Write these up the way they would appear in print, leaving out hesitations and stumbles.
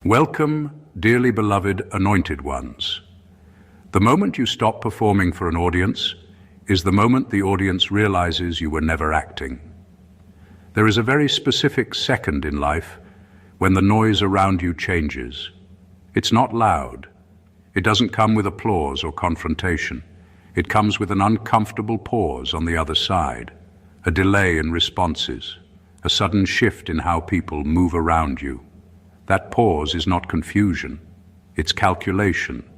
Welcome, dearly beloved anointed ones. The moment you stop performing for an audience is the moment the audience realizes you were never acting. There is a very specific second in life when the noise around you changes. It's not loud. It doesn't come with applause or confrontation. It comes with an uncomfortable pause on the other side, a delay in responses, a sudden shift in how people move around you. That pause is not confusion, it's calculation.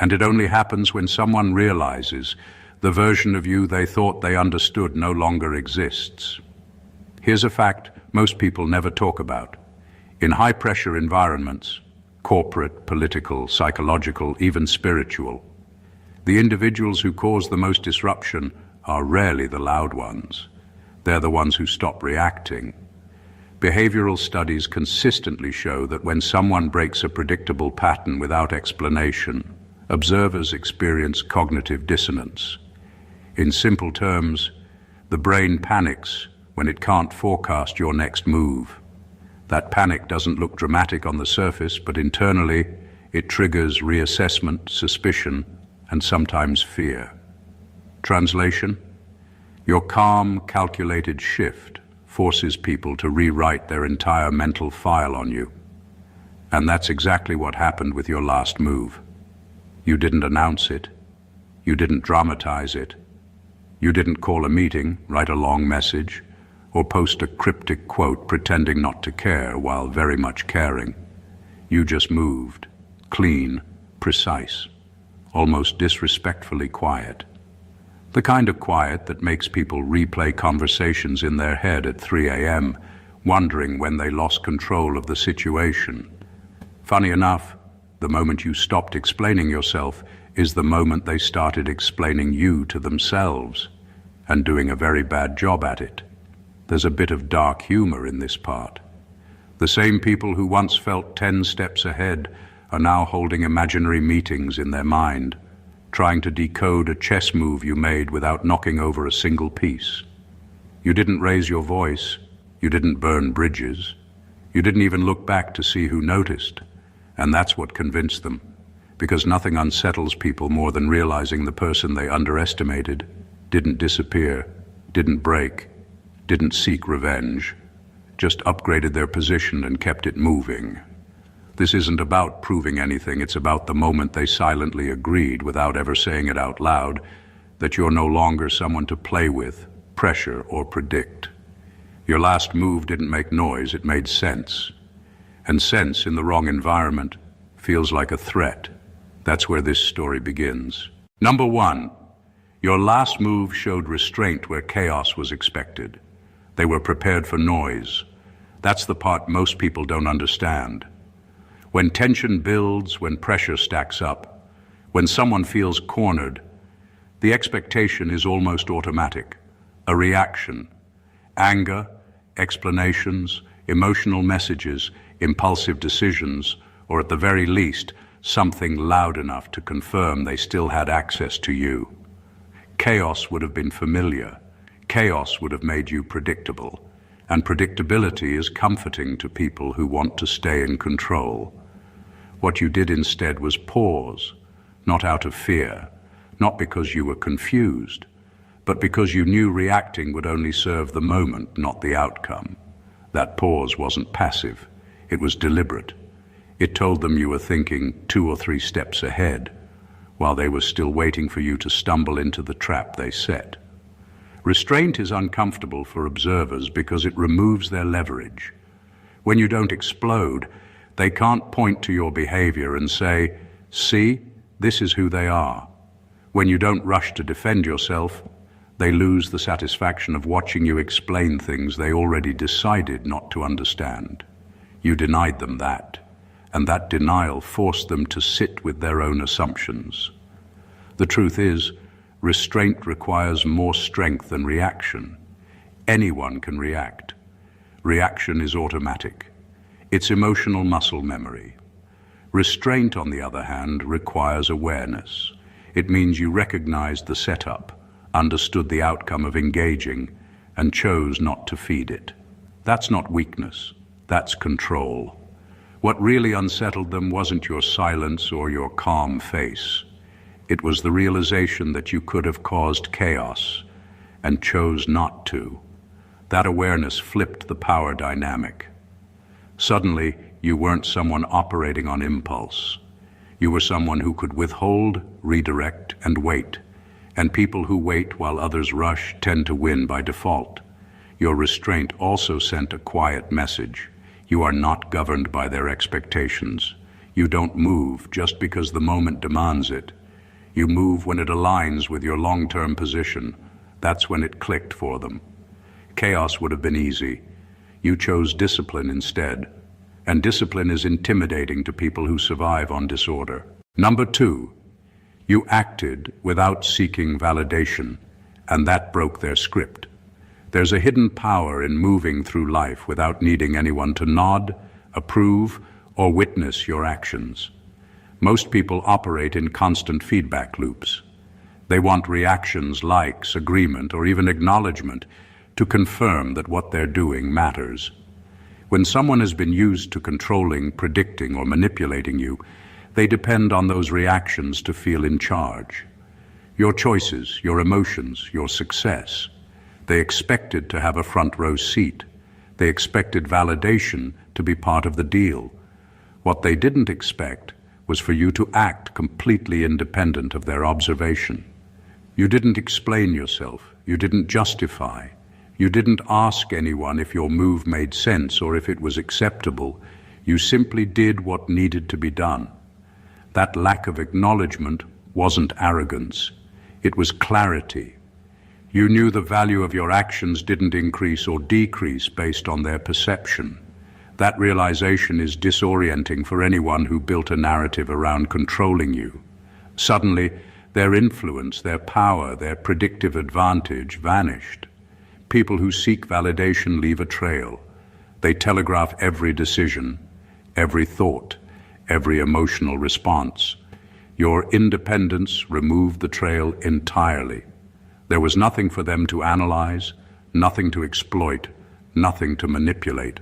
And it only happens when someone realizes the version of you they thought they understood no longer exists. Here's a fact most people never talk about. In high-pressure environments, corporate, political, psychological, even spiritual, the individuals who cause the most disruption are rarely the loud ones. They're the ones who stop reacting. Behavioral studies consistently show that when someone breaks a predictable pattern without explanation, observers experience cognitive dissonance. In simple terms, the brain panics when it can't forecast your next move. That panic doesn't look dramatic on the surface, but internally it triggers reassessment, suspicion, and sometimes fear. Translation: your calm, calculated shift forces people to rewrite their entire mental file on you. And that's exactly what happened with your last move. You didn't announce it. You didn't dramatize it. You didn't call a meeting, write a long message, or post a cryptic quote pretending not to care while very much caring. You just moved, clean, precise, almost disrespectfully quiet. The kind of quiet that makes people replay conversations in their head at 3 a.m., wondering when they lost control of the situation. Funny enough, the moment you stopped explaining yourself is the moment they started explaining you to themselves, and doing a very bad job at it. There's a bit of dark humor in this part. The same people who once felt 10 steps ahead are now holding imaginary meetings in their mind, trying to decode a chess move you made without knocking over a single piece. You didn't raise your voice, you didn't burn bridges, you didn't even look back to see who noticed, and that's what convinced them, because nothing unsettles people more than realizing the person they underestimated didn't disappear, didn't break, didn't seek revenge, just upgraded their position and kept it moving. This isn't about proving anything, it's about the moment they silently agreed, without ever saying it out loud, that you're no longer someone to play with, pressure, or predict. Your last move didn't make noise, it made sense. And sense in the wrong environment feels like a threat. That's where this story begins. Number 1, your last move showed restraint where chaos was expected. They were prepared for noise. That's the part most people don't understand. When tension builds, when pressure stacks up, when someone feels cornered, the expectation is almost automatic. A reaction, anger, explanations, emotional messages, impulsive decisions, or at the very least, something loud enough to confirm they still had access to you. Chaos would have been familiar. Chaos would have made you predictable. And predictability is comforting to people who want to stay in control. What you did instead was pause, not out of fear, not because you were confused, but because you knew reacting would only serve the moment, not the outcome. That pause wasn't passive, it was deliberate. It told them you were thinking 2 or 3 steps ahead, while they were still waiting for you to stumble into the trap they set. Restraint is uncomfortable for observers because it removes their leverage. When you don't explode, they can't point to your behavior and say, "See, this is who they are." When you don't rush to defend yourself, they lose the satisfaction of watching you explain things they already decided not to understand. You denied them that, and that denial forced them to sit with their own assumptions. The truth is, restraint requires more strength than reaction. Anyone can react. Reaction is automatic. It's emotional muscle memory. Restraint, on the other hand, requires awareness. It means you recognized the setup, understood the outcome of engaging, and chose not to feed it. That's not weakness, that's control. What really unsettled them wasn't your silence or your calm face. It was the realization that you could have caused chaos and chose not to. That awareness flipped the power dynamic. Suddenly, you weren't someone operating on impulse. You were someone who could withhold, redirect, and wait. And people who wait while others rush tend to win by default. Your restraint also sent a quiet message. You are not governed by their expectations. You don't move just because the moment demands it. You move when it aligns with your long-term position. That's when it clicked for them. Chaos would have been easy. You chose discipline instead. And discipline is intimidating to people who survive on disorder. Number 2, you acted without seeking validation, and that broke their script. There's a hidden power in moving through life without needing anyone to nod, approve, or witness your actions. Most people operate in constant feedback loops. They want reactions, likes, agreement, or even acknowledgement to confirm that what they're doing matters. When someone has been used to controlling, predicting, or manipulating you, they depend on those reactions to feel in charge. Your choices, your emotions, your success. They expected to have a front row seat. They expected validation to be part of the deal. What they didn't expect was for you to act completely independent of their observation. You didn't explain yourself. You didn't justify. You didn't ask anyone if your move made sense or if it was acceptable. You simply did what needed to be done. That lack of acknowledgement wasn't arrogance. It was clarity. You knew the value of your actions didn't increase or decrease based on their perception. That realization is disorienting for anyone who built a narrative around controlling you. Suddenly, their influence, their power, their predictive advantage vanished. People who seek validation leave a trail. They telegraph every decision, every thought, every emotional response. Your independence removed the trail entirely. There was nothing for them to analyze, nothing to exploit, nothing to manipulate.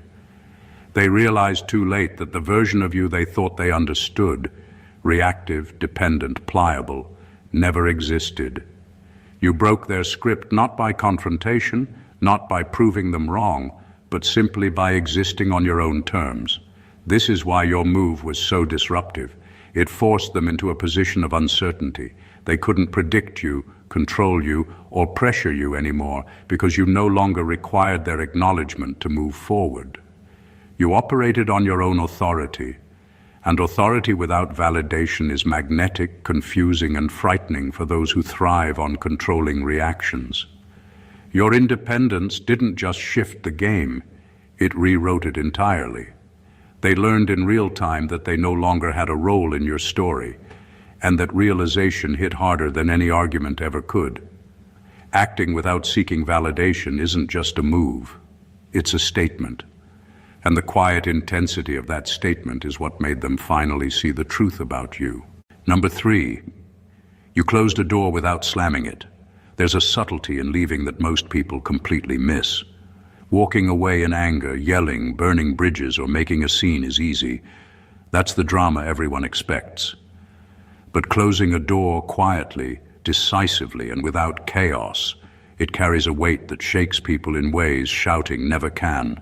They realized too late that the version of you they thought they understood, reactive, dependent, pliable, never existed. You broke their script not by confrontation, not by proving them wrong, but simply by existing on your own terms. This is why your move was so disruptive. It forced them into a position of uncertainty. They couldn't predict you, control you, or pressure you anymore because you no longer required their acknowledgement to move forward. You operated on your own authority, and authority without validation is magnetic, confusing, and frightening for those who thrive on controlling reactions. Your independence didn't just shift the game, it rewrote it entirely. They learned in real time that they no longer had a role in your story, and that realization hit harder than any argument ever could. Acting without seeking validation isn't just a move, it's a statement. And the quiet intensity of that statement is what made them finally see the truth about you. Number 3, you closed a door without slamming it. There's a subtlety in leaving that most people completely miss. Walking away in anger, yelling, burning bridges, or making a scene is easy. That's the drama everyone expects. But closing a door quietly, decisively, and without chaos, it carries a weight that shakes people in ways shouting never can.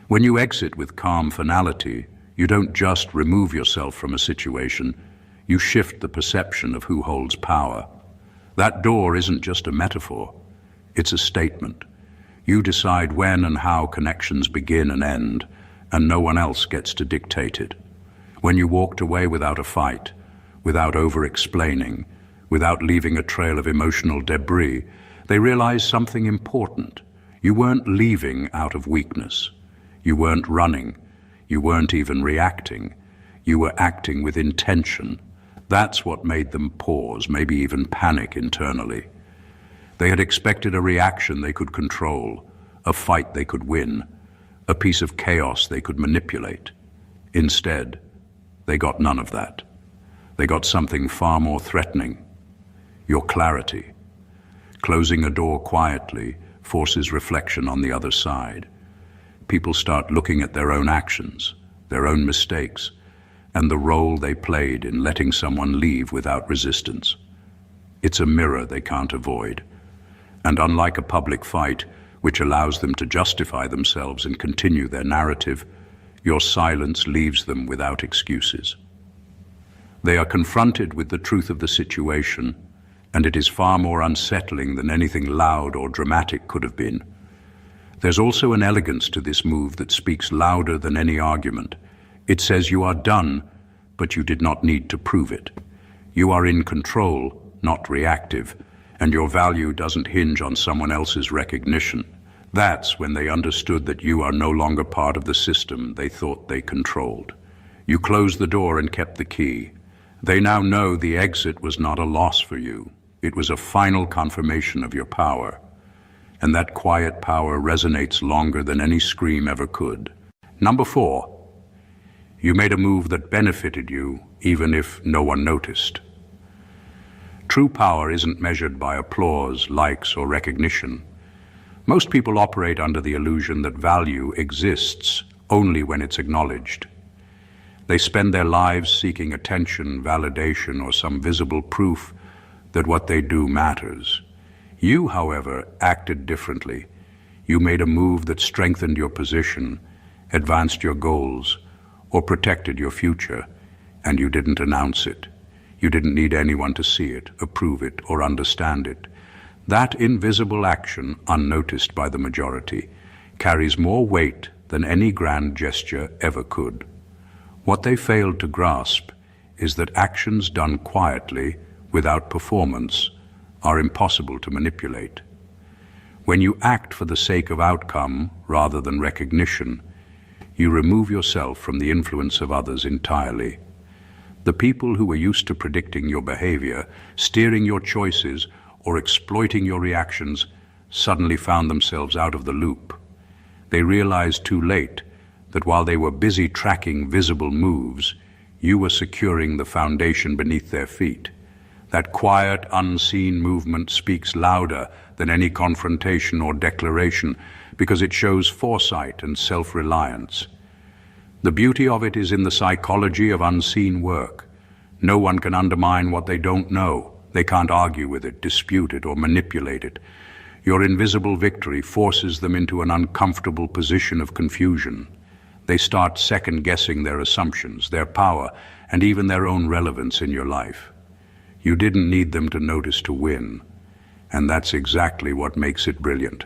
When you exit with calm finality, you don't just remove yourself from a situation, you shift the perception of who holds power. That door isn't just a metaphor, it's a statement. You decide when and how connections begin and end, and no one else gets to dictate it. When you walked away without a fight, without over-explaining, without leaving a trail of emotional debris, they realized something important. You weren't leaving out of weakness. You weren't running. You weren't even reacting. You were acting with intention. That's what made them pause, maybe even panic internally. They had expected a reaction they could control, a fight they could win, a piece of chaos they could manipulate. Instead, they got none of that. They got something far more threatening: your clarity. Closing a door quietly forces reflection on the other side. People start looking at their own actions, their own mistakes, and the role they played in letting someone leave without resistance. It's a mirror they can't avoid. And unlike a public fight, which allows them to justify themselves and continue their narrative, your silence leaves them without excuses. They are confronted with the truth of the situation, and it is far more unsettling than anything loud or dramatic could have been. There's also an elegance to this move that speaks louder than any argument. It says you are done, but you did not need to prove it. You are in control, not reactive, and your value doesn't hinge on someone else's recognition. That's when they understood that you are no longer part of the system they thought they controlled. You closed the door and kept the key. They now know the exit was not a loss for you. It was a final confirmation of your power. And that quiet power resonates longer than any scream ever could. Number 4, you made a move that benefited you, even if no one noticed. True power isn't measured by applause, likes, or recognition. Most people operate under the illusion that value exists only when it's acknowledged. They spend their lives seeking attention, validation, or some visible proof that what they do matters. You, however, acted differently. You made a move that strengthened your position, advanced your goals, or protected your future, and you didn't announce it. You didn't need anyone to see it, approve it, or understand it. That invisible action, unnoticed by the majority, carries more weight than any grand gesture ever could. What they failed to grasp is that actions done quietly, without performance, are impossible to manipulate. When you act for the sake of outcome rather than recognition, you remove yourself from the influence of others entirely. The people who were used to predicting your behavior, steering your choices, or exploiting your reactions suddenly found themselves out of the loop. They realized too late that while they were busy tracking visible moves, you were securing the foundation beneath their feet. That quiet, unseen movement speaks louder than any confrontation or declaration because it shows foresight and self-reliance. The beauty of it is in the psychology of unseen work. No one can undermine what they don't know. They can't argue with it, dispute it, or manipulate it. Your invisible victory forces them into an uncomfortable position of confusion. They start second-guessing their assumptions, their power, and even their own relevance in your life. You didn't need them to notice to win, and that's exactly what makes it brilliant.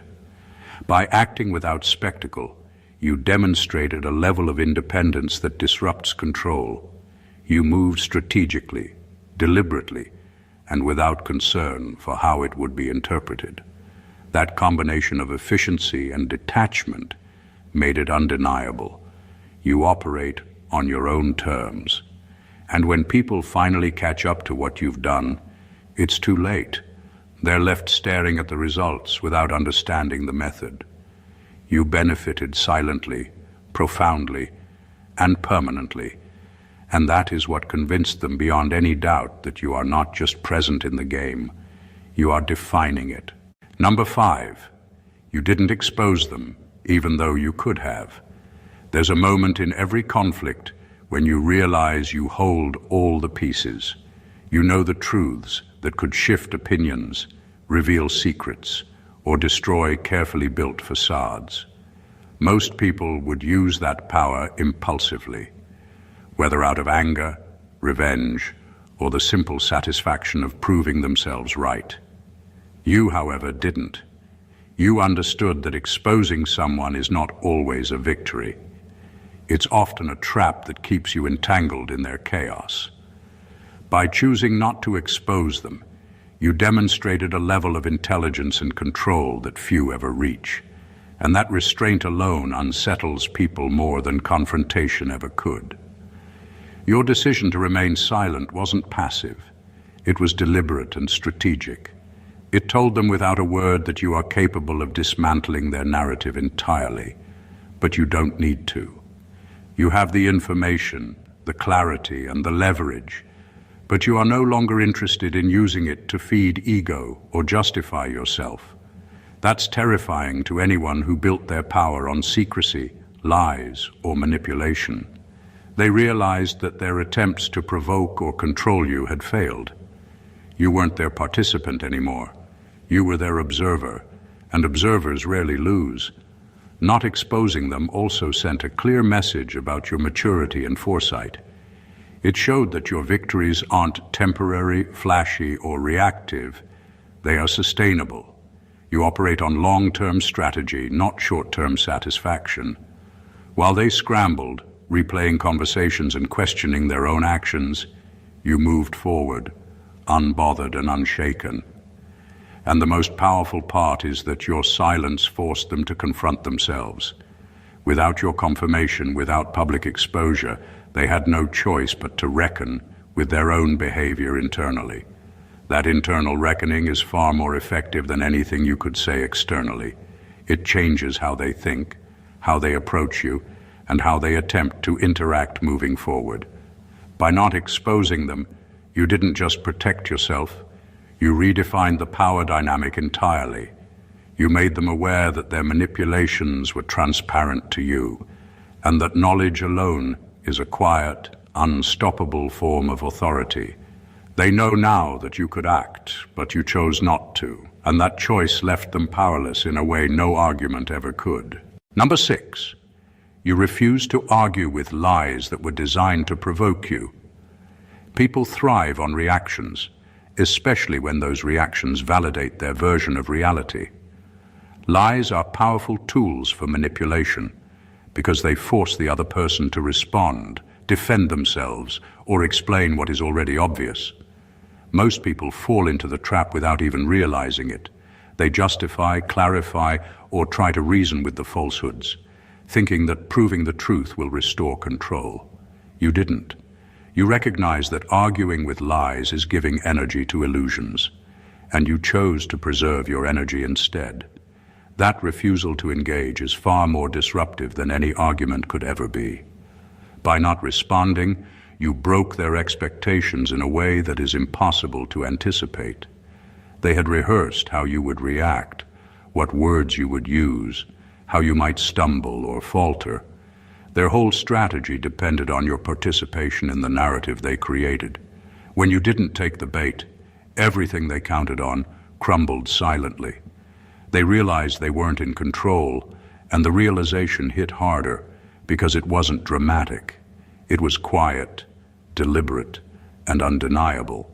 By acting without spectacle, you demonstrated a level of independence that disrupts control. You moved strategically, deliberately, and without concern for how it would be interpreted. That combination of efficiency and detachment made it undeniable. You operate on your own terms. And when people finally catch up to what you've done, it's too late. They're left staring at the results without understanding the method. You benefited silently, profoundly, and permanently. And that is what convinced them beyond any doubt that you are not just present in the game, you are defining it. Number 5, you didn't expose them, even though you could have. There's a moment in every conflict when you realize you hold all the pieces. You know the truths that could shift opinions, reveal secrets, or destroy carefully built facades. Most people would use that power impulsively, whether out of anger, revenge, or the simple satisfaction of proving themselves right. You, however, didn't. You understood that exposing someone is not always a victory. It's often a trap that keeps you entangled in their chaos. By choosing not to expose them, you demonstrated a level of intelligence and control that few ever reach. And that restraint alone unsettles people more than confrontation ever could. Your decision to remain silent wasn't passive. It was deliberate and strategic. It told them without a word that you are capable of dismantling their narrative entirely, but you don't need to. You have the information, the clarity, and the leverage, but you are no longer interested in using it to feed ego or justify yourself. That's terrifying to anyone who built their power on secrecy, lies, or manipulation. They realized that their attempts to provoke or control you had failed. You weren't their participant anymore. You were their observer, and observers rarely lose. Not exposing them also sent a clear message about your maturity and foresight. It showed that your victories aren't temporary, flashy, or reactive. They are sustainable. You operate on long-term strategy, not short-term satisfaction. While they scrambled, replaying conversations and questioning their own actions, you moved forward, unbothered and unshaken. And the most powerful part is that your silence forced them to confront themselves. Without your confirmation, without public exposure, they had no choice but to reckon with their own behavior internally. That internal reckoning is far more effective than anything you could say externally. It changes how they think, how they approach you, and how they attempt to interact moving forward. By not exposing them, you didn't just protect yourself, you redefined the power dynamic entirely. You made them aware that their manipulations were transparent to you, and that knowledge alone is a quiet, unstoppable form of authority. They know now that you could act, but you chose not to, and that choice left them powerless in a way no argument ever could. Number 6, you refused to argue with lies that were designed to provoke you. People thrive on reactions, especially when those reactions validate their version of reality. Lies are powerful tools for manipulation because they force the other person to respond, defend themselves, or explain what is already obvious. Most people fall into the trap without even realizing it. They justify, clarify, or try to reason with the falsehoods, thinking that proving the truth will restore control. You didn't. You recognize that arguing with lies is giving energy to illusions, and you chose to preserve your energy instead. That refusal to engage is far more disruptive than any argument could ever be. By not responding, you broke their expectations in a way that is impossible to anticipate. They had rehearsed how you would react, what words you would use, how you might stumble or falter. Their whole strategy depended on your participation in the narrative they created. When you didn't take the bait, everything they counted on crumbled silently. They realized they weren't in control, and the realization hit harder because it wasn't dramatic. It was quiet, deliberate, and undeniable.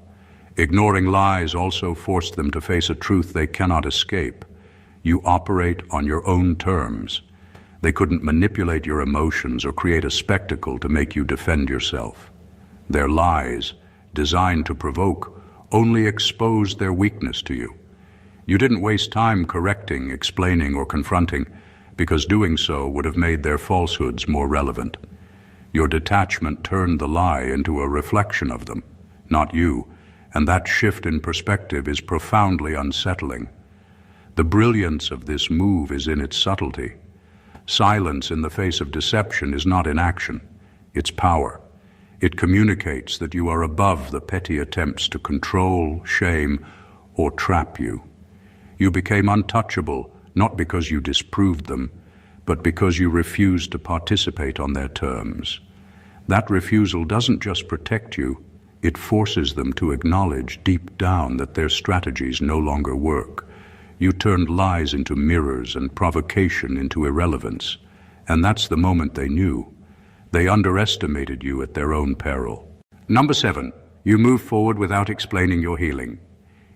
Ignoring lies also forced them to face a truth they cannot escape. You operate on your own terms. They couldn't manipulate your emotions or create a spectacle to make you defend yourself. Their lies, designed to provoke, only exposed their weakness to you. You didn't waste time correcting, explaining, or confronting, because doing so would have made their falsehoods more relevant. Your detachment turned the lie into a reflection of them, not you, and that shift in perspective is profoundly unsettling. The brilliance of this move is in its subtlety. Silence in the face of deception is not inaction, it's power. It communicates that you are above the petty attempts to control, shame, or trap you. You became untouchable, not because you disproved them, but because you refused to participate on their terms. That refusal doesn't just protect you, it forces them to acknowledge deep down that their strategies no longer work. You turned lies into mirrors and provocation into irrelevance, and that's the moment they knew. They underestimated you at their own peril. Number 7, you move forward without explaining your healing.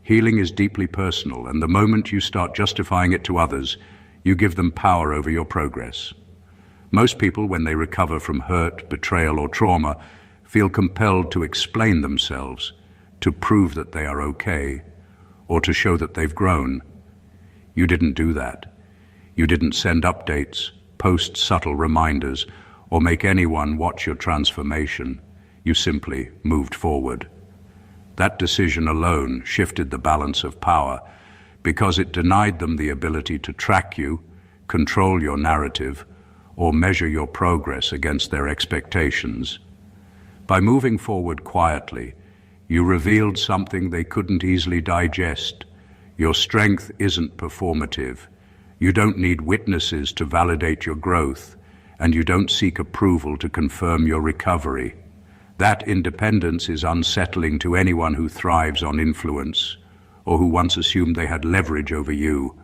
Healing is deeply personal, and the moment you start justifying it to others, you give them power over your progress. Most people, when they recover from hurt, betrayal, or trauma, feel compelled to explain themselves, to prove that they are okay, or to show that they've grown. You didn't do that. You didn't send updates, post subtle reminders, or make anyone watch your transformation. You simply moved forward. That decision alone shifted the balance of power because it denied them the ability to track you, control your narrative, or measure your progress against their expectations. By moving forward quietly, you revealed something they couldn't easily digest. Your strength isn't performative. You don't need witnesses to validate your growth, and you don't seek approval to confirm your recovery. That independence is unsettling to anyone who thrives on influence or who once assumed they had leverage over you.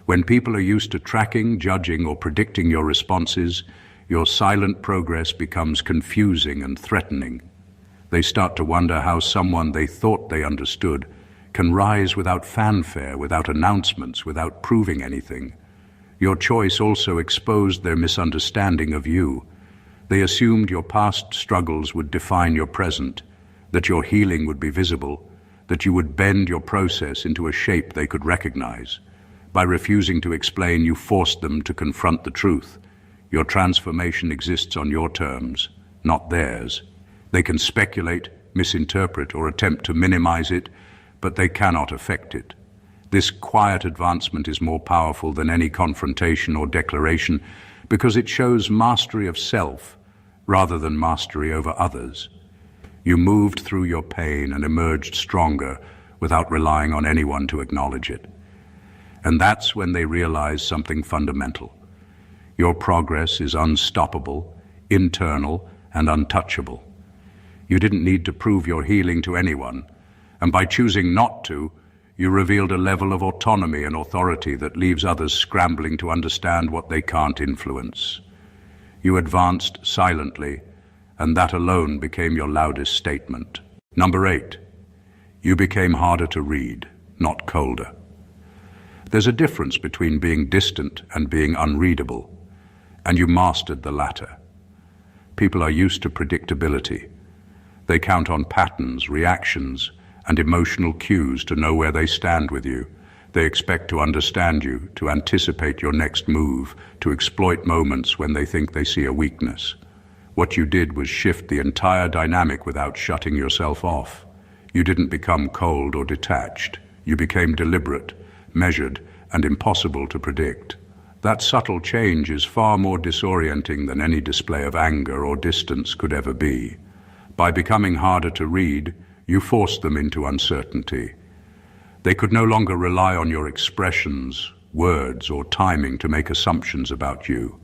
When people are used to tracking, judging, or predicting your responses, your silent progress becomes confusing and threatening. They start to wonder how someone they thought they understood can rise without fanfare, without announcements, without proving anything. Your choice also exposed their misunderstanding of you. They assumed your past struggles would define your present, that your healing would be visible, that you would bend your process into a shape they could recognize. By refusing to explain, you forced them to confront the truth. Your transformation exists on your terms, not theirs. They can speculate, misinterpret, or attempt to minimize it, but they cannot affect it. This quiet advancement is more powerful than any confrontation or declaration because it shows mastery of self rather than mastery over others. You moved through your pain and emerged stronger without relying on anyone to acknowledge it. And that's when they realize something fundamental. Your progress is unstoppable, internal, and untouchable. You didn't need to prove your healing to anyone, and by choosing not to, you revealed a level of autonomy and authority that leaves others scrambling to understand what they can't influence. You advanced silently, and that alone became your loudest statement. Number 8, you became harder to read, not colder. There's a difference between being distant and being unreadable, and you mastered the latter. People are used to predictability. They count on patterns, reactions, and emotional cues to know where they stand with you. They expect to understand you, to anticipate your next move, to exploit moments when they think they see a weakness. What you did was shift the entire dynamic without shutting yourself off. You didn't become cold or detached. You became deliberate, measured, and impossible to predict. That subtle change is far more disorienting than any display of anger or distance could ever be. By becoming harder to read, you forced them into uncertainty. They could no longer rely on your expressions, words, or timing to make assumptions about you.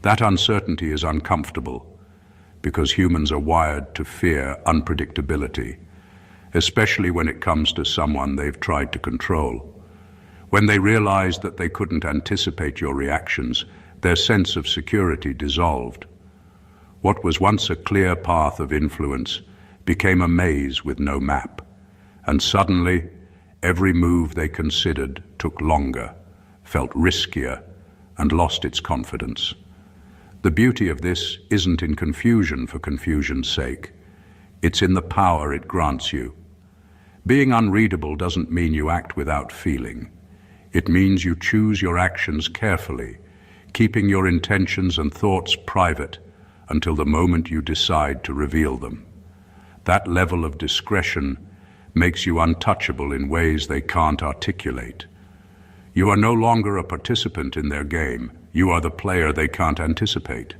That uncertainty is uncomfortable because humans are wired to fear unpredictability, especially when it comes to someone they've tried to control. When they realized that they couldn't anticipate your reactions, their sense of security dissolved. What was once a clear path of influence became a maze with no map, and suddenly every move they considered took longer, felt riskier, and lost its confidence. The beauty of this isn't in confusion for confusion's sake. It's in the power it grants you. Being unreadable doesn't mean you act without feeling. It means you choose your actions carefully, keeping your intentions and thoughts private until the moment you decide to reveal them. That level of discretion makes you untouchable in ways they can't articulate. You are no longer a participant in their game. You are the player they can't anticipate.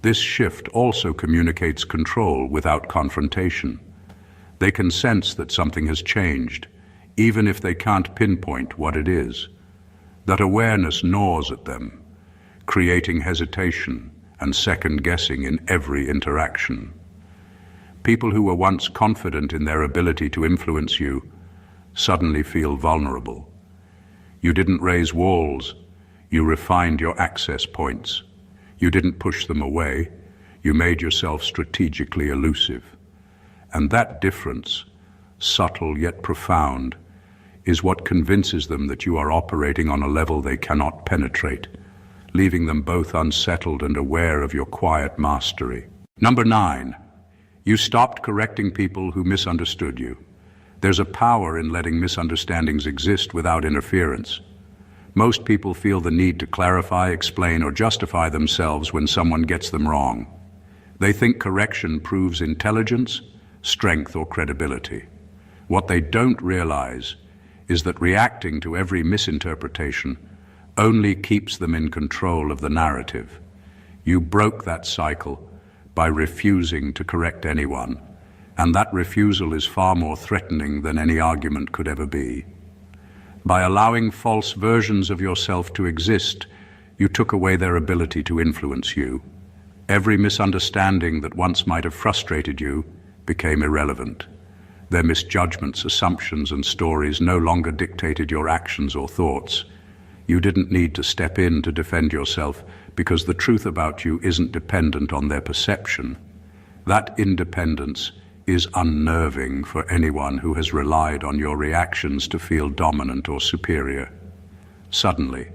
This shift also communicates control without confrontation. They can sense that something has changed, even if they can't pinpoint what it is. That awareness gnaws at them, creating hesitation and second-guessing in every interaction. People who were once confident in their ability to influence you suddenly feel vulnerable. You didn't raise walls, you refined your access points. You didn't push them away, you made yourself strategically elusive. And that difference, subtle yet profound, is what convinces them that you are operating on a level they cannot penetrate, leaving them both unsettled and aware of your quiet mastery. Number 9. You stopped correcting people who misunderstood you. There's a power in letting misunderstandings exist without interference. Most people feel the need to clarify, explain, or justify themselves when someone gets them wrong. They think correction proves intelligence, strength, or credibility. What they don't realize is that reacting to every misinterpretation only keeps them in control of the narrative. You broke that cycle by refusing to correct anyone, and that refusal is far more threatening than any argument could ever be. By allowing false versions of yourself to exist, You took away their ability to influence you. Every misunderstanding that once might have frustrated you became irrelevant. Their misjudgments, assumptions, and stories no longer dictated your actions or thoughts. You didn't need to step in to defend yourself because the truth about you isn't dependent on their perception. That independence is unnerving for anyone who has relied on your reactions to feel dominant or superior. Suddenly,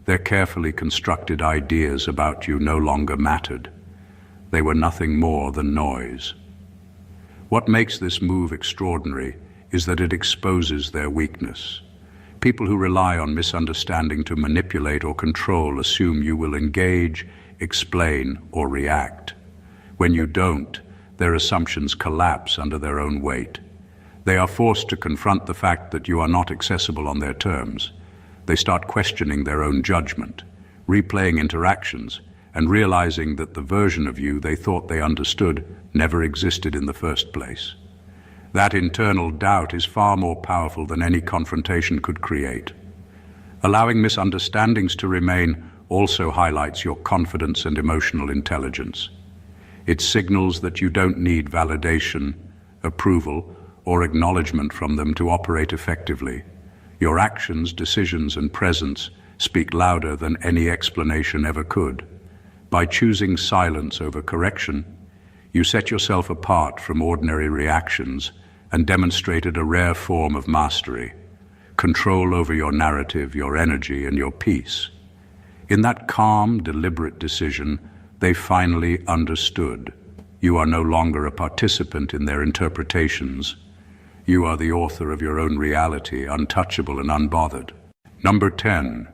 their carefully constructed ideas about you no longer mattered. They were nothing more than noise. What makes this move extraordinary is that it exposes their weakness. People who rely on misunderstanding to manipulate or control assume you will engage, explain, or react. When you don't, their assumptions collapse under their own weight. They are forced to confront the fact that you are not accessible on their terms. They start questioning their own judgment, replaying interactions, and realizing that the version of you they thought they understood never existed in the first place. That internal doubt is far more powerful than any confrontation could create. Allowing misunderstandings to remain also highlights your confidence and emotional intelligence. It signals that you don't need validation, approval, or acknowledgement from them to operate effectively. Your actions, decisions, and presence speak louder than any explanation ever could. By choosing silence over correction, you set yourself apart from ordinary reactions and demonstrated a rare form of mastery, control over your narrative, your energy, and your peace. In that calm, deliberate decision, they finally understood. You are no longer a participant in their interpretations. You are the author of your own reality, untouchable and unbothered. Number 10,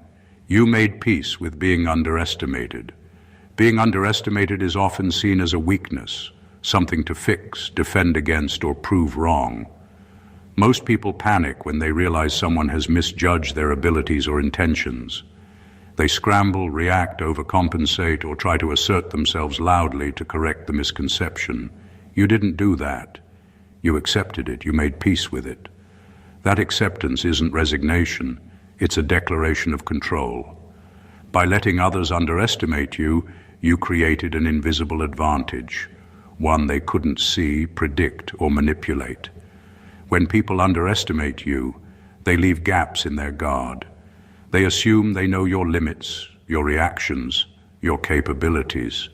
you made peace with being underestimated. Being underestimated is often seen as a weakness, something to fix, defend against, or prove wrong. Most people panic when they realize someone has misjudged their abilities or intentions. They scramble, react, overcompensate, or try to assert themselves loudly to correct the misconception. You didn't do that. You accepted it. You made peace with it. That acceptance isn't resignation. It's a declaration of control. By letting others underestimate you, you created an invisible advantage, one they couldn't see, predict, or manipulate. When people underestimate you, they leave gaps in their guard. They assume they know your limits, your reactions, your capabilities.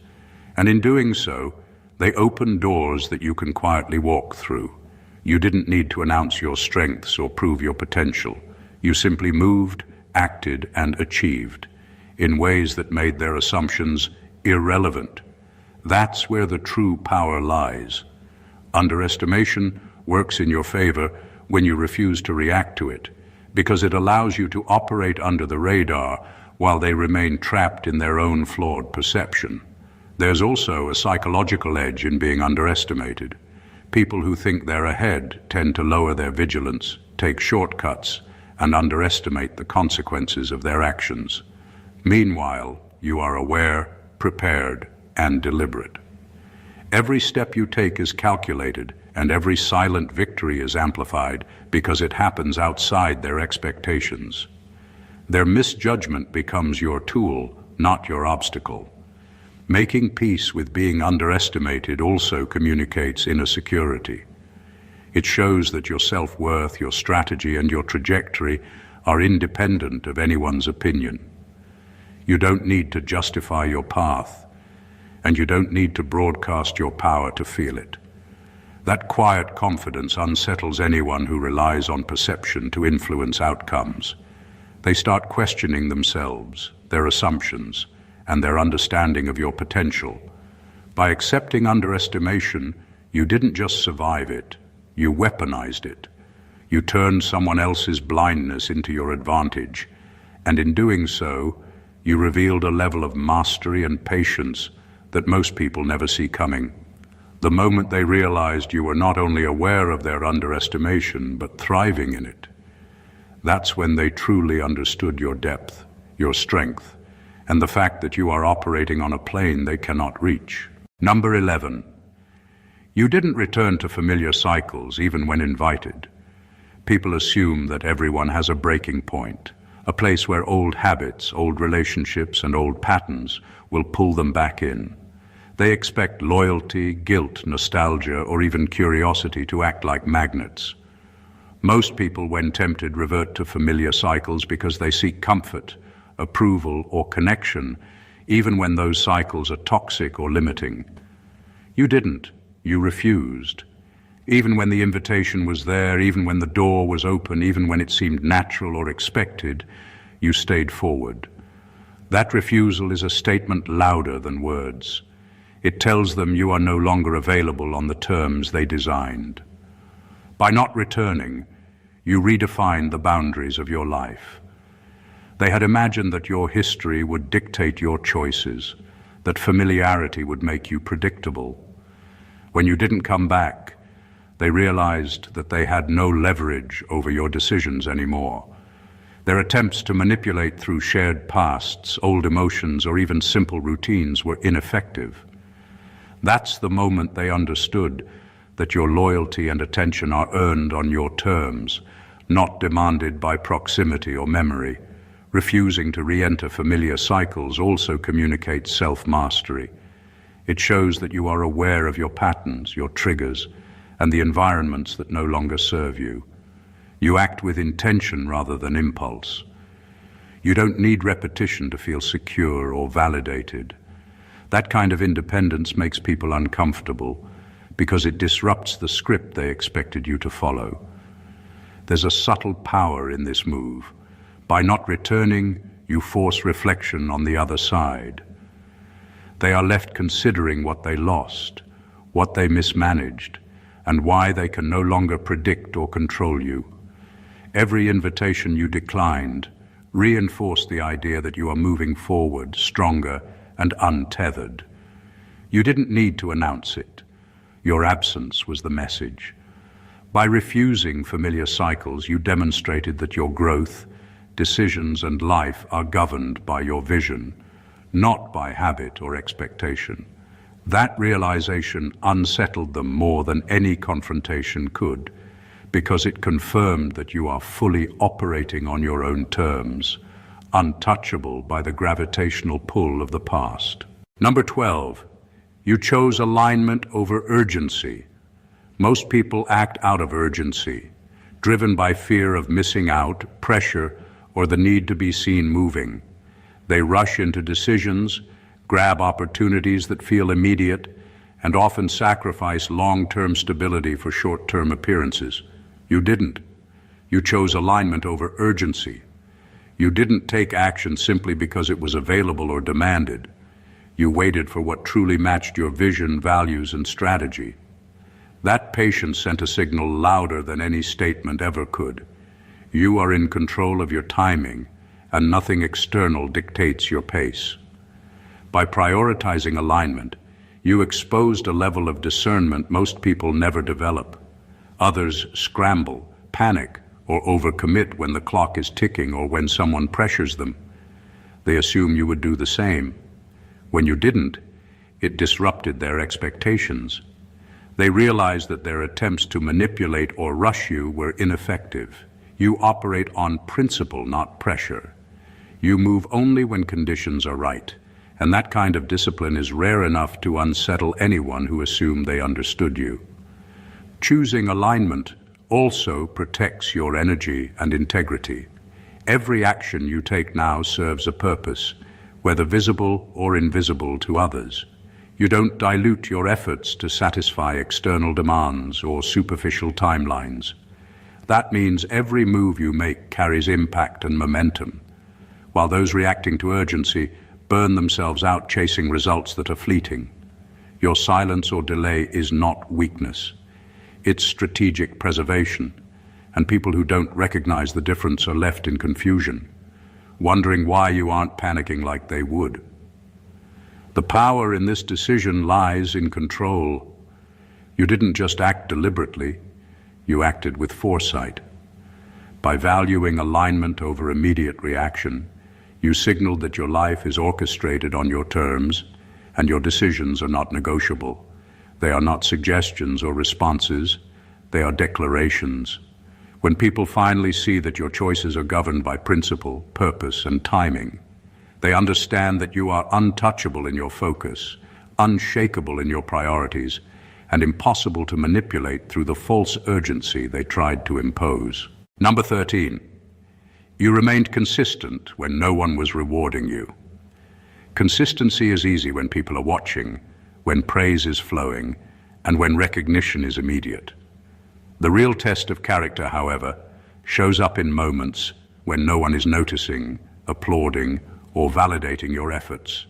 And in doing so, they open doors that you can quietly walk through. You didn't need to announce your strengths or prove your potential. You simply moved, acted, and achieved in ways that made their assumptions irrelevant. That's where the true power lies. Underestimation works in your favor when you refuse to react to it, because it allows you to operate under the radar while they remain trapped in their own flawed perception. There's also a psychological edge in being underestimated. People who think they're ahead tend to lower their vigilance, take shortcuts, and underestimate the consequences of their actions. Meanwhile, you are aware, prepared, and deliberate. Every step you take is calculated, and every silent victory is amplified because it happens outside their expectations. Their misjudgment becomes your tool, not your obstacle. Making peace with being underestimated also communicates inner security. It shows that your self-worth, your strategy, and your trajectory are independent of anyone's opinion. You don't need to justify your path, and you don't need to broadcast your power to feel it. That quiet confidence unsettles anyone who relies on perception to influence outcomes. They start questioning themselves, their assumptions, and their understanding of your potential. By accepting underestimation, you didn't just survive it, you weaponized it. You turned someone else's blindness into your advantage, and in doing so, you revealed a level of mastery and patience that most people never see coming. The moment they realized you were not only aware of their underestimation, but thriving in it, that's when they truly understood your depth, your strength, and the fact that you are operating on a plane they cannot reach. Number 11. You didn't return to familiar cycles even when invited. People assume that everyone has a breaking point, a place where old habits, old relationships, and old patterns will pull them back in. They expect loyalty, guilt, nostalgia, or even curiosity to act like magnets. Most people, when tempted, revert to familiar cycles because they seek comfort, approval, or connection, even when those cycles are toxic or limiting. You didn't. You refused. Even when the invitation was there, even when the door was open, even when it seemed natural or expected, you stayed forward. That refusal is a statement louder than words. It tells them you are no longer available on the terms they designed. By not returning, you redefined the boundaries of your life. They had imagined that your history would dictate your choices, that familiarity would make you predictable. When you didn't come back, they realized that they had no leverage over your decisions anymore. Their attempts to manipulate through shared pasts, old emotions, or even simple routines were ineffective. That's the moment they understood that your loyalty and attention are earned on your terms, not demanded by proximity or memory. Refusing to re-enter familiar cycles also communicates self-mastery. It shows that you are aware of your patterns, your triggers, and the environments that no longer serve you. You act with intention rather than impulse. You don't need repetition to feel secure or validated. That kind of independence makes people uncomfortable because it disrupts the script they expected you to follow. There's a subtle power in this move. By not returning, you force reflection on the other side. They are left considering what they lost, what they mismanaged, and why they can no longer predict or control you. Every invitation you declined reinforced the idea that you are moving forward, stronger and untethered. You didn't need to announce it. Your absence was the message. By refusing familiar cycles, you demonstrated that your growth, decisions, and life are governed by your vision, not by habit or expectation. That realization unsettled them more than any confrontation could, because it confirmed that you are fully operating on your own terms, untouchable by the gravitational pull of the past. Number 12, you chose alignment over urgency. Most people act out of urgency, driven by fear of missing out, pressure, or the need to be seen moving. They rush into decisions, grab opportunities that feel immediate, and often sacrifice long-term stability for short-term appearances. You didn't. You chose alignment over urgency. You didn't take action simply because it was available or demanded. You waited for what truly matched your vision, values, and strategy. That patience sent a signal louder than any statement ever could. You are in control of your timing, and nothing external dictates your pace. By prioritizing alignment, you exposed a level of discernment most people never develop. Others scramble, panic, or overcommit when the clock is ticking or when someone pressures them. They assume you would do the same. When you didn't, it disrupted their expectations. They realized that their attempts to manipulate or rush you were ineffective. You operate on principle, not pressure. You move only when conditions are right, and that kind of discipline is rare enough to unsettle anyone who assumed they understood you. Choosing alignment also protects your energy and integrity. Every action you take now serves a purpose, whether visible or invisible to others. You don't dilute your efforts to satisfy external demands or superficial timelines. That means every move you make carries impact and momentum, while those reacting to urgency burn themselves out chasing results that are fleeting. Your silence or delay is not weakness. It's strategic preservation, and people who don't recognize the difference are left in confusion, wondering why you aren't panicking like they would. The power in this decision lies in control. You didn't just act deliberately, you acted with foresight. By valuing alignment over immediate reaction, you signaled that your life is orchestrated on your terms, and your decisions are not negotiable. They are not suggestions or responses, they are declarations. When people finally see that your choices are governed by principle, purpose, and timing, they understand that you are untouchable in your focus, unshakable in your priorities, and impossible to manipulate through the false urgency they tried to impose. Number 13. You remained consistent when no one was rewarding you. Consistency is easy when people are watching, when praise is flowing, and when recognition is immediate. The real test of character, however, shows up in moments when no one is noticing, applauding, or validating your efforts.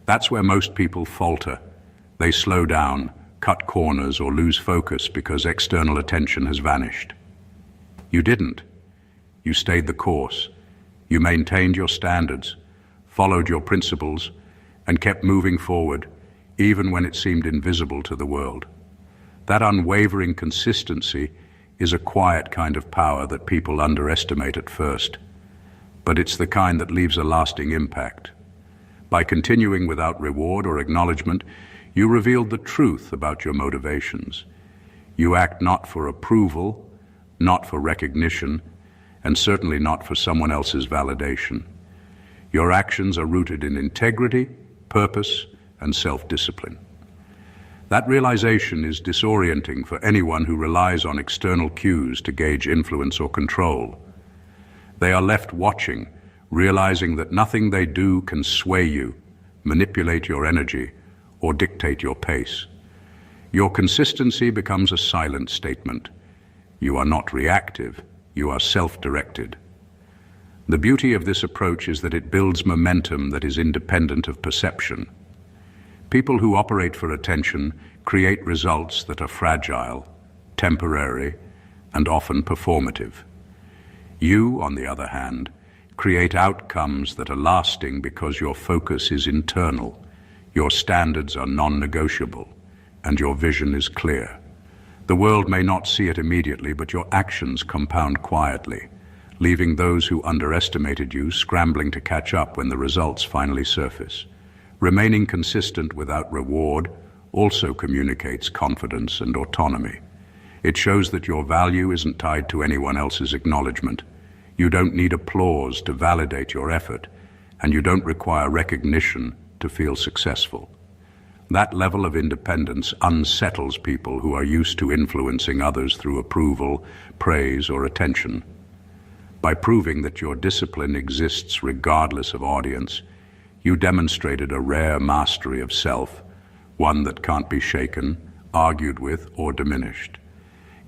That's where most people falter. They slow down, cut corners, or lose focus because external attention has vanished. You didn't. You stayed the course. You maintained your standards, followed your principles, and kept moving forward, even when it seemed invisible to the world. That unwavering consistency is a quiet kind of power that people underestimate at first, but it's the kind that leaves a lasting impact. By continuing without reward or acknowledgement, you revealed the truth about your motivations. You act not for approval, not for recognition, and certainly not for someone else's validation. Your actions are rooted in integrity, purpose, and self-discipline. That realization is disorienting for anyone who relies on external cues to gauge influence or control. They are left watching, realizing that nothing they do can sway you, manipulate your energy, or dictate your pace. Your consistency becomes a silent statement. You are not reactive, you are self-directed. The beauty of this approach is that it builds momentum that is independent of perception. People who operate for attention create results that are fragile, temporary, and often performative. You, on the other hand, create outcomes that are lasting because your focus is internal, your standards are non-negotiable, and your vision is clear. The world may not see it immediately, but your actions compound quietly, leaving those who underestimated you scrambling to catch up when the results finally surface. Remaining consistent without reward also communicates confidence and autonomy. It shows that your value isn't tied to anyone else's acknowledgement. You don't need applause to validate your effort, and you don't require recognition to feel successful. That level of independence unsettles people who are used to influencing others through approval, praise, or attention. By proving that your discipline exists regardless of audience, you demonstrated a rare mastery of self, one that can't be shaken, argued with, or diminished.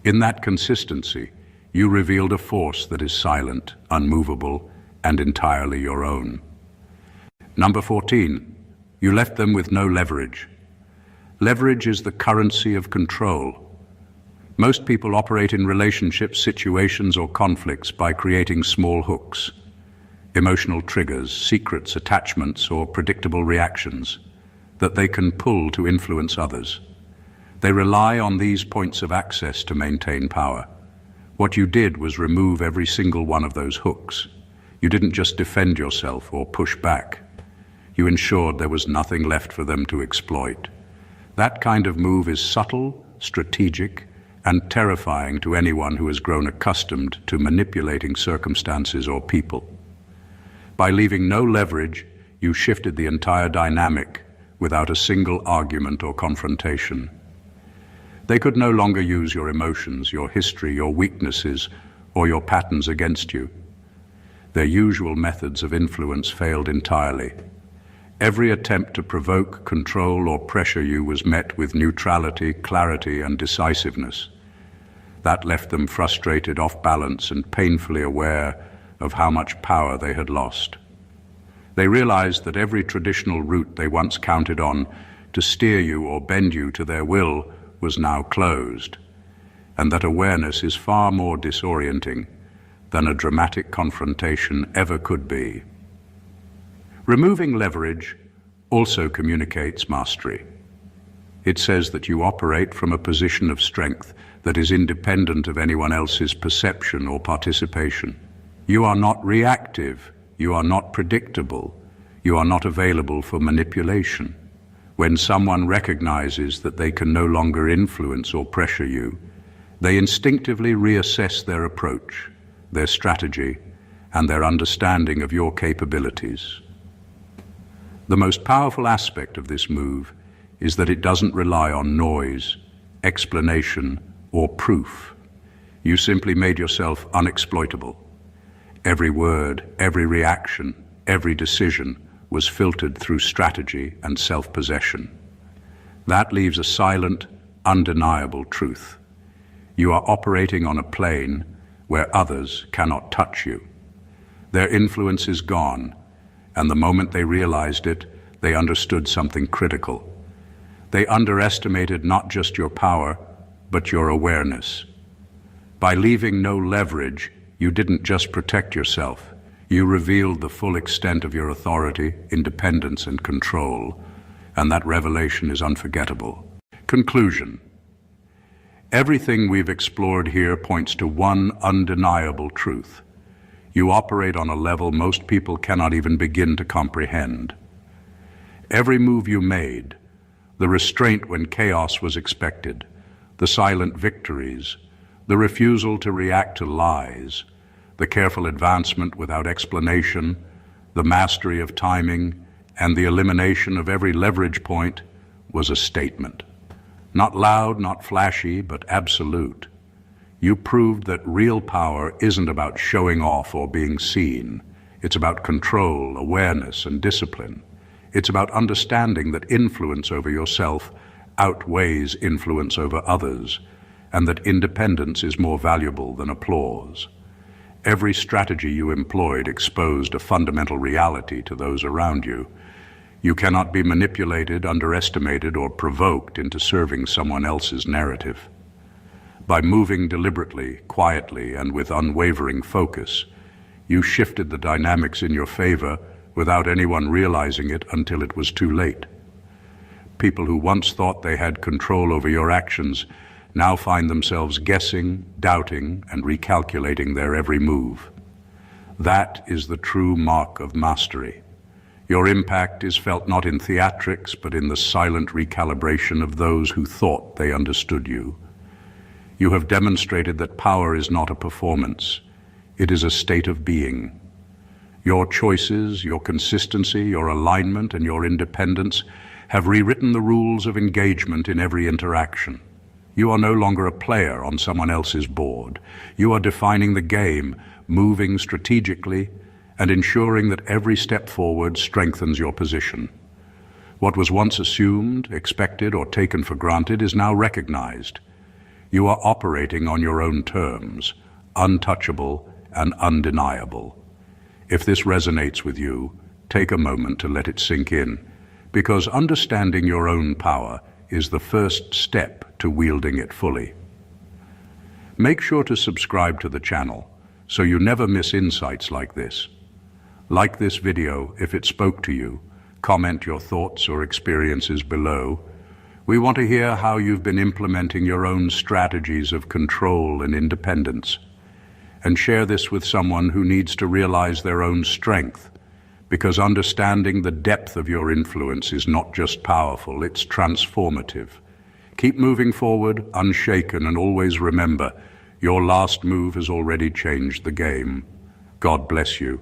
In that consistency, you revealed a force that is silent, unmovable, and entirely your own. Number 14, you left them with no leverage. Leverage is the currency of control. Most people operate in relationships, situations, or conflicts by creating small hooks. Emotional triggers, secrets, attachments, or predictable reactions that they can pull to influence others. They rely on these points of access to maintain power. What you did was remove every single one of those hooks. You didn't just defend yourself or push back. You ensured there was nothing left for them to exploit. That kind of move is subtle, strategic, and terrifying to anyone who has grown accustomed to manipulating circumstances or people. By leaving no leverage, you shifted the entire dynamic without a single argument or confrontation. They could no longer use your emotions, your history, your weaknesses, or your patterns against you. Their usual methods of influence failed entirely. Every attempt to provoke, control, or pressure you was met with neutrality, clarity, and decisiveness. That left them frustrated, off balance, and painfully aware of how much power they had lost. They realized that every traditional route they once counted on to steer you or bend you to their will was now closed, and that awareness is far more disorienting than a dramatic confrontation ever could be. Removing leverage also communicates mastery. It says that you operate from a position of strength that is independent of anyone else's perception or participation. You are not reactive, you are not predictable, you are not available for manipulation. When someone recognizes that they can no longer influence or pressure you, They instinctively reassess their approach, their strategy, and their understanding of your capabilities. The most powerful aspect of this move is that it doesn't rely on noise, explanation, or proof. You simply made yourself unexploitable. Every word, every reaction, every decision was filtered through strategy and self-possession. That leaves a silent, undeniable truth. You are operating on a plane where others cannot touch you. Their influence is gone, and the moment they realized it, they understood something critical. They underestimated not just your power, but your awareness. By leaving no leverage, you didn't just protect yourself. You revealed the full extent of your authority, independence, and control, and that revelation is unforgettable. Conclusion. Everything we've explored here points to one undeniable truth. You operate on a level most people cannot even begin to comprehend. Every move you made, the restraint when chaos was expected, the silent victories, the refusal to react to lies, the careful advancement without explanation, the mastery of timing, and the elimination of every leverage point was a statement. Not loud, not flashy, but absolute. You proved that real power isn't about showing off or being seen. It's about control, awareness, and discipline. It's about understanding that influence over yourself outweighs influence over others, and that independence is more valuable than applause. Every strategy you employed exposed a fundamental reality to those around you. You cannot be manipulated, underestimated, or provoked into serving someone else's narrative. By moving deliberately, quietly, and with unwavering focus, you shifted the dynamics in your favor without anyone realizing it until it was too late. People who once thought they had control over your actions now find themselves guessing, doubting, and recalculating their every move. That is the true mark of mastery. Your impact is felt not in theatrics, but in the silent recalibration of those who thought they understood you. You have demonstrated that power is not a performance. It is a state of being. Your choices, your consistency, your alignment, and your independence have rewritten the rules of engagement in every interaction. You are no longer a player on someone else's board. You are defining the game, moving strategically, and ensuring that every step forward strengthens your position. What was once assumed, expected, or taken for granted is now recognized. You are operating on your own terms, untouchable and undeniable. If this resonates with you, take a moment to let it sink in, because understanding your own power is the first step to wielding it fully. Make sure to subscribe to the channel so you never miss insights like this. Like this video if it spoke to you. Comment your thoughts or experiences below. We want to hear how you've been implementing your own strategies of control and independence. And share this with someone who needs to realize their own strength, because understanding the depth of your influence is not just powerful, it's transformative. Keep moving forward, unshaken, and always remember, your last move has already changed the game. God bless you.